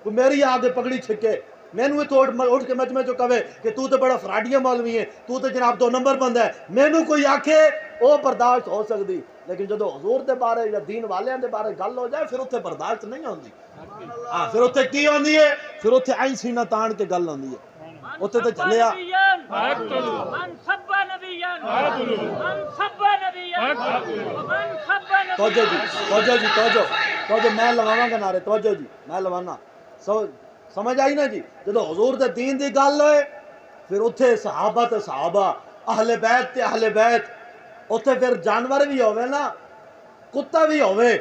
कोई मेरी आगे पगड़ी छिके, मैनू इतों उठ के मजमे चो कवे कि तू तो बड़ा फराडिया मौलवी है, तू तो जनाब 2 नंबर बंदा है, मैनू कोई आखे वो बर्दाश्त हो सकती, लेकिन जो हजूर के बारे या दीन वालियां के बारे गल हो जाए फिर उत्थे बर्दाश्त नहीं होती। हाँ, फिर उत्थे की होती है, फिर उत्थे आई सीना तान के गल होती है। उत्थे तो चलिया तवज्जो जी, तवज्जो जी, तवज्जो मैं लवावांगा नारे, तवज्जो जी मैं लवाना। समझ आई ना जी। जो हजूर दे दीन दी गल होए फिर उत्थे सहाबा ते सहाबा, अहले बैत ते अहले बैत, उत्थे फिर जानवर भी होवे ना, कुत्ता भी होवे।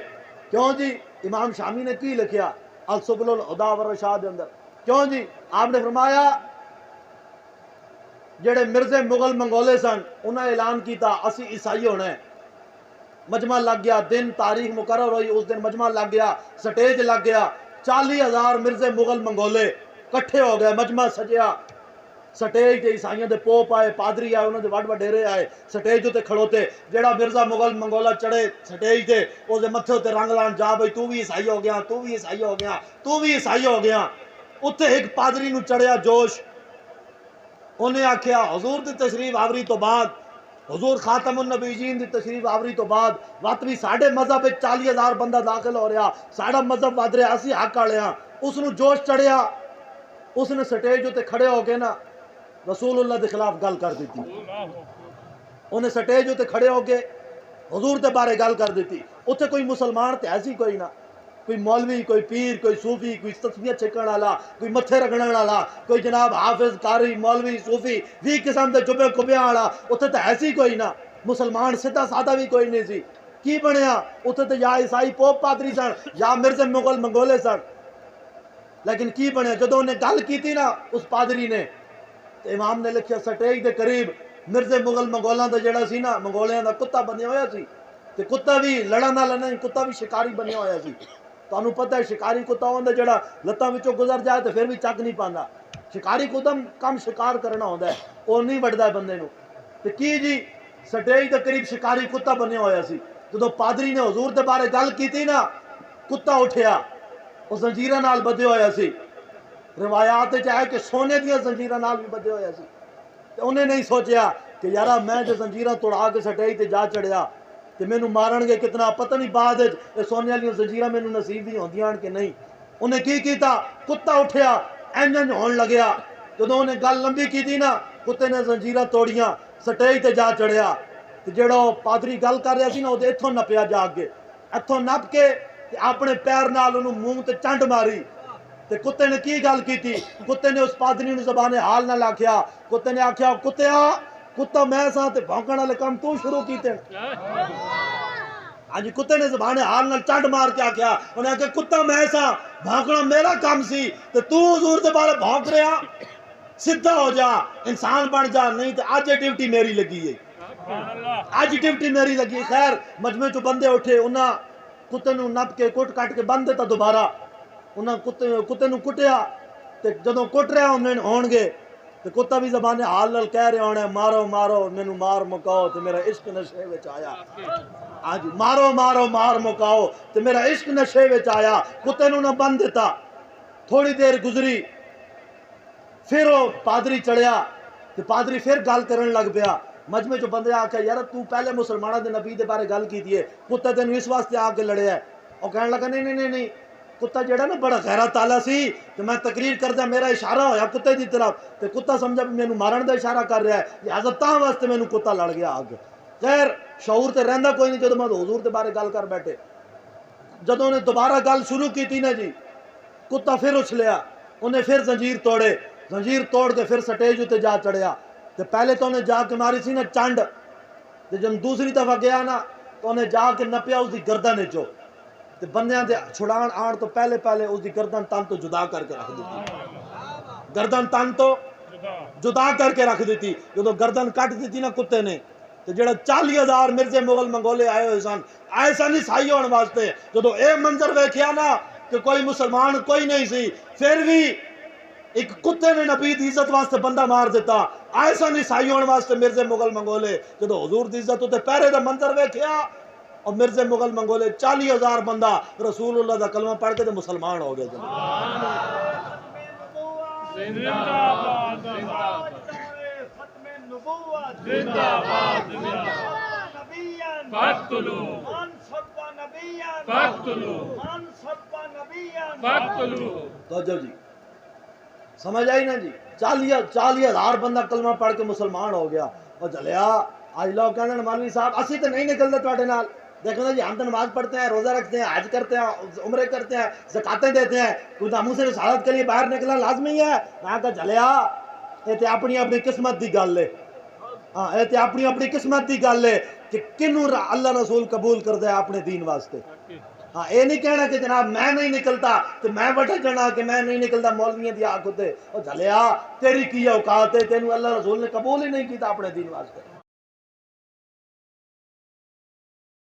क्यों जी? इमाम शामी ने की लिखिया अल सुबुल हुदा व रशाद दे अंदर, क्यों जी? आपने फरमाया जेड़े मिर्जे मुगल मंगोले सन उन्हें ऐलान किया असी ईसाई होना है। मजमा लग गया, दिन तारीख मुकर्रर हुई, उस दिन मजमा लग गया, स्टेज लग गया, 40,000 मिर्जे मुगल मंगोले कट्ठे हो गए, मजमा सजया, स्टेज ते ईसाइयों के पोप आए, पादरी आए, उन्होंने वड वडेरे आए, स्टेज उत्ते खड़ोते, जेड़ा मिर्जा मुगल मंगोला चढ़े स्टेज ते उसके मत्थे उत्ते रंग लान जा बई तू भी ईसाई हो गया, तू भी ईसाई हो गया, तू भी ईसाई हो गया। उत्ते एक पादरी नूं चढ़िया जोश, उन्हें आख्या हजूर की तशरीफ आवरी तो बाद, हजूर खातमुन नबीजीन की तशरीफ आवरी तो बाद वत भी साढ़े मजहब 40,000 बंदा दाखिल हो रहा, साढ़ा मजहब वध रहा, असी हक वाले हाँ। उसनू जोश चढ़िया, उसने स्टेज उत्ते खड़े हो के ना रसूलुल्लाह के खिलाफ गल कर दी। उन्हें स्टेज उत्ते खड़े हो के हजूर के बारे गल कर दी। उत्थे कोई मुसलमान तो ऐसी कोई ना, कोई मौलवी, कोई पीर, कोई सूफी, कोई तस्वीर छिकण वाला, कोई मत्थे रगड़न वाला, कोई जनाब हाफिज कारी मौलवी सूफी 20 किस्म के जुबे कुबिया वाला, उत्थे तो ऐसी कोई ना। मुसलमान सीधा सादा भी कोई नहीं सी। की बनया उत्थे तो या ईसाई पोप पादरी सन या मिर्जे मुगल मंगोले सन। लेकिन की बनया जो उन्हें गल की ना उस पादरी ने, तो इमाम ने लिखिया स्टेज के करीब मिर्जे मुगल मंगोलों का जोड़ा सी ना, मंगोलियां का कुत्ता बनिया होया सी, ते कुत्ता भी लड़न वाला नहीं, कुत्ता भी शिकारी बनिया होया सी। तुहानू पता है शिकारी कुत्ता होंदा जेड़ा लत्तां विचों गुजर जाए तो फिर भी चक नहीं पांदा। शिकारी कुत्ता कम शिकार करना होंदा है, वो नहीं वड़दा बंदे नू। ते की जी स्टेज के करीब शिकारी कुत्ता बनिया होया सी। जदों पादरी ने हजूर के बारे गल की ना, कुत्ता उठिया, वो जंजीरां नाल बधे होया सी। रिवायात है कि सोने दी जंजीरां नाल भी बधे होया सी। ते उन्हें नहीं सोचा कि यार मैं जो जंजीरां तोड़ा के स्टेज ते जा चढ़िया तो मैनू मारनगे कितना, पता नहीं बाद सोने वाली जंजीरां मैनू नसीब भी होंदियां कि नहीं। उन्हें की किया, कुत्ता उठिया इंज इंज होने लग्या। जो उन्हें गल लंबी की ना, कुत्ते ने जंजीरां तोड़ियां, स्टेज ते जा चढ़िया, तो जो पादरी गल कर रहा सी ना वो इत्थों नपया जा के, इत्थों नप के अपने पैर नाल उन्होंने मूंह ते चंड मारी। ते कुत्ते ने की गल की, कुत्ते ने उस पादरी ने ज़बाने हाल नाल आख्या, कुत्ते ने आख्या कुत्तिया कुत्ता मैं सा ते भौंकण वाले काम तू शुरू कीते। हाँ जी, कुत्ते ने ज़बाने हाल नाल चंड मार के आख्या, उन्हें आख्या कुत्ता मैं सा, भौंकना मेरा काम सी, ते तू हजूर दे बारे भौंक रहा, सीधा हो जा, इंसान बन जा, नहीं तो अज ड्यूटी मेरी लगी है, अज ड्यूटी मेरी लगी। खैर मजमे चो बंदे उठे, उन्हें कुत्ते नू नप के कुट कट के बंद दिता दोबारा। उन्हें कुत्ते नू कुटिया, तो जदों कुट रहा होणगे तो कुत्ता भी ज़बाने हाल नाल कह रहा होना मारो मारो मैनू मार मुकाओ तो मेरा इश्क नशे विच आया। हाँ जी, मारो मारो मार मुकाओ तो मेरा इश्क नशे विच आया। कुत्ते नू ना बंद दिता। थोड़ी देर गुजरी, फिर वो पादरी चढ़िया, तो पादरी फिर गल करन लग पिया। मजमे चो बंदे आख्या यार तू पहले मुसलमानों के नबी के बारे गल की है, कुत्ता तेन इस वास्ते आके लड़िया। और कहने लगा नहीं नहीं नहीं नहीं, कुत्ता जेड़ा ना बड़ा गैरत आला सी, तो मैं तकरीर करदा मेरा इशारा होया कुत्ते की तरफ, तो कुत्ता समझा भी मैनू मारन का इशारा कर रहा है, लिहाजा तां वास्ते मैनू कुत्ता लड़ गया अग। खैर शऊर तो रहिंदा कोई नहीं, जो मैं हजूर के बारे गल कर बैठे। जदों उन्हें दोबारा गल शुरू की ना जी, कुत्ता फिर उछलिया, उन्हें फिर जंजीर तोड़े, जंजीर तोड़ के फिर स्टेज उत्ते जा चढ़िया। तो पहले तो उन्हें जाके मारी सी ना चंड, तो जब दूसरी दफा गया ना तो उन्हें जाके नपिया उसकी गर्दन चो, तो बंदियां दे छुड़ान आन तो पहले पहले उसकी गर्दन तन तो जुदा करके रख दी। गर्दन तन तो जुदा करके रख दी। जो गर्दन कट दी ना कुत्ते ने, तो जो 40,000 मिर्जे मुगल मंगोले आए हुए सन, आए सन ईसाई होने वास्ते। जो ये मंजर वेख्या ना कि कोई मुसलमान कोई नहीं सी, फिर भी एक कुत्ते ने नबी की इज्जत वास्ते बंदा मार दिता। आए सन ईसाई होने वास्ते मिर्जे मुगल मंगोले। जो हजूर की इज्जत उत्ते पहरे का मंजर वेख्या, और मिर्जे मुगल मंगोले 40,000 बंदा रसूलुल्लाह का कलमा पढ़ के तो मुसलमान हो गए। जिंदाबाद जिंदाबाद खत्मे नबूवत जिंदाबाद नबियन फक्तुलू मान सब्बा नबियन फक्तुलू मान सब्बा नबियन फक्तुलू। तो जी समझ आई ना जी। 40,000 बंदा कलमा पढ़ के मुसलमान हो गया। और जलिया आज लोग कहते हैं मौलवी साहब असी तो नहीं निकलते ਤੁਹਾਡੇ नाल। देखो ना जी हम तो नमाज पढ़ते हैं, रोजा रखते हैं, हज करते हैं, उम्रे करते हैं, ज़कातें देते हैं, कुछ हमू से शहादत के लिए बाहर निकलना लाजमी है। मैं कहा जलिया ये तो अपनी अपनी किस्मत की गल है। हाँ ये तो अपनी अपनी किस्मत की गल है कि किनू अल्लाह रसूल कबूल कर दे अपने दीन वास्ते। हाँ ये नहीं कहना कि जनाब मैं नहीं निकलता तो मैं बैठा जाना कि मैं नहीं निकलता मौलवियों की आंख उत्ते। और जलिया तेरी की औकात है, तेनू अल्लाह रसूल ने कबूल ही नहीं किया अपने दीन वास्ते।